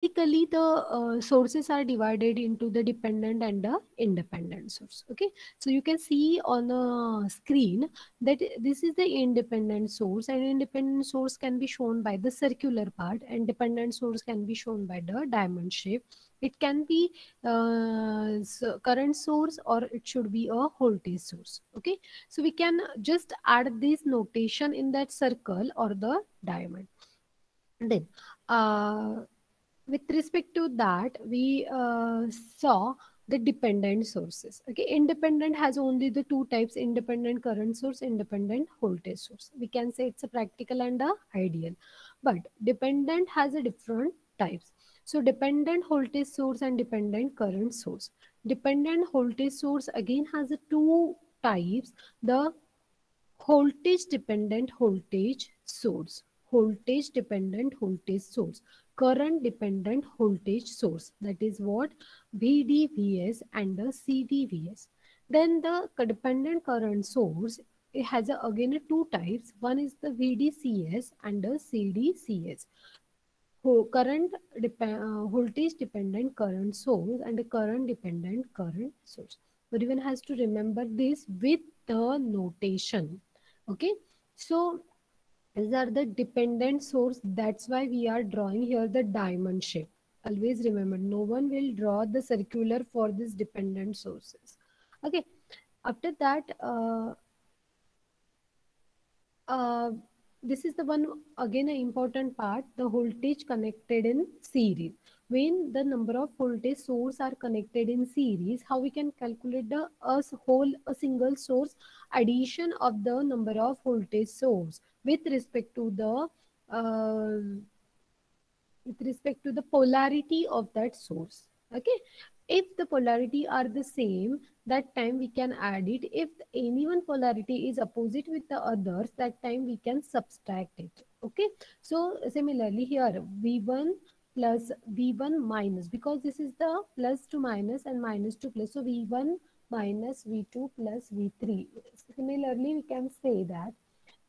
basically the sources are divided into the dependent and the independent source. Okay, so you can see on the screen that this is the independent source, and independent source can be shown by the circular part, and dependent source can be shown by the diamond shape. It can be current source, or it should be a voltage source. Okay, so we can just add this notation in that circle or the diamond. Then uh, with respect to that, we saw the dependent sources. Okay, independent has only the two types: independent current source, independent voltage source. We can say it's a practical and a ideal. But dependent has a different types. So dependent voltage source and dependent current source. Dependent voltage source again has a two types: the voltage dependent voltage source, voltage dependent voltage source, current dependent voltage source, that is what VDVS and the CDVS. Then the dependent current source, it has again two types: one is the VDCS and the CDCS. Current voltage dependent current source and a current dependent current source. Everyone has to remember this with the notation. Okay, so these are the dependent source. That's why we are drawing here the diamond shape. Always remember, no one will draw the circular for these dependent sources. Okay, after that, uh, this is the one again an important part: the voltage connected in series. When the number of voltage source are connected in series, how we can calculate the a single source addition of the number of voltage source with respect to the uh, polarity of that source. Okay, if the polarity are the same, that time we can add it. If any one polarity is opposite with the others, that time we can subtract it. Okay, so similarly here v1 plus v1 minus, because this is the plus to minus and minus to plus, so v1 minus v2 plus v3. Similarly we can say that,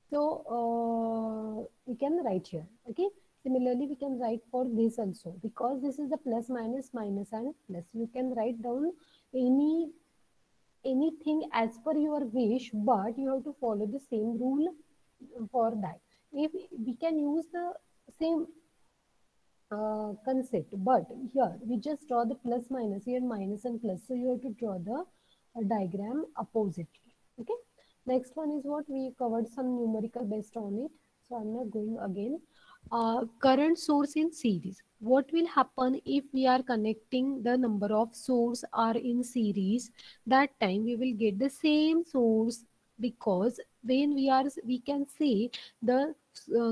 so we can write here. Okay, similarly we can write for this also, because this is the plus minus minus and plus. You can write down anything as per your wish, but you have to follow the same rule for that. If we can use the same concept, but here we just draw the plus minus, here minus and plus, so you have to draw the diagram oppositely. Okay, next one is what we covered some numerical based on it, so I'm not going again. Current source in series. What will happen if we are connecting the number of source are in series? That time we will get the same source, because when we can say the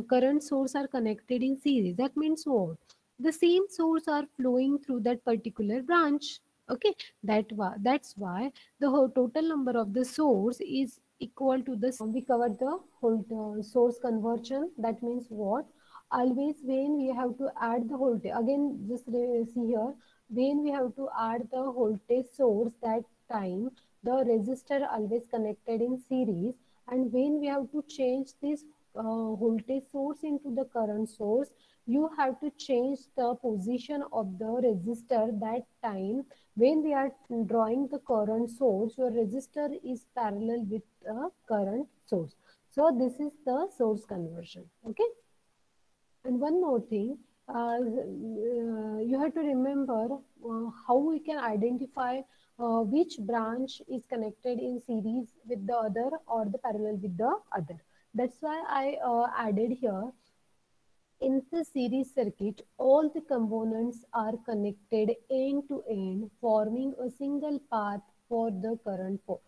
current source are connected in series. That means what? The same source are flowing through that particular branch. Okay, that's why the whole total number of the source is equal to the. We covered the whole source conversion. That means what? Always when we have to add the voltage, again just see here, when we have to add the voltage source, that time the resistor always connected in series, and when we have to change this voltage source into the current source, you have to change the position of the resistor. That time when we are drawing the current source, your resistor is parallel with the current source. So this is the source conversion. Okay, and one more thing, you have to remember how we can identify which branch is connected in series with the other or the parallel with the other. That's why I added here, in the series circuit, all the components are connected end to end, forming a single path for the current flow.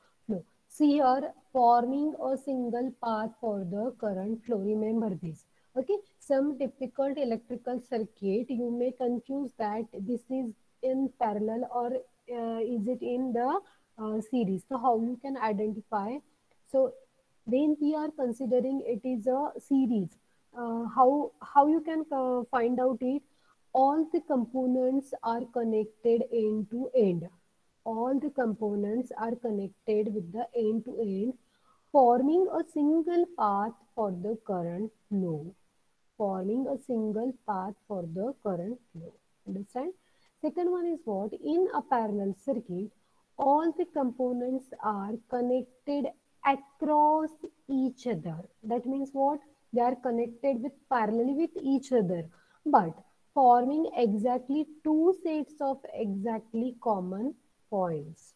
See here, forming a single path for the current flow. Remember this. Okay, some difficult electrical circuit, you may confuse that this is in parallel or is it in the series. So how you can identify? So when we are considering it is a series, how you can find out it? All the components are connected end to end. All the components are connected with the end to end, forming a single path for the current flow. Forming a single path for the current flow. Understand? Second one is what? In a parallel circuit, all the components are connected across each other. That means what? They are connected with parallelly with each other, but forming exactly two sets of exactly common points.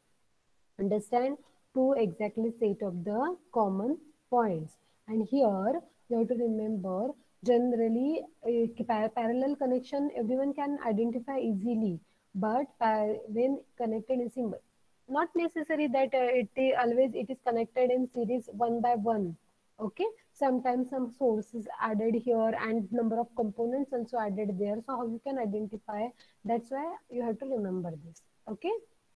Understand? Two exactly set of the common points. And here you have to remember, generally parallel connection everyone can identify easily, but when connected in symbol, not necessary that always it is connected in series one by one. Okay, sometimes some sources added here and number of components also added there, so how you can identify? That's why you have to remember this. Okay.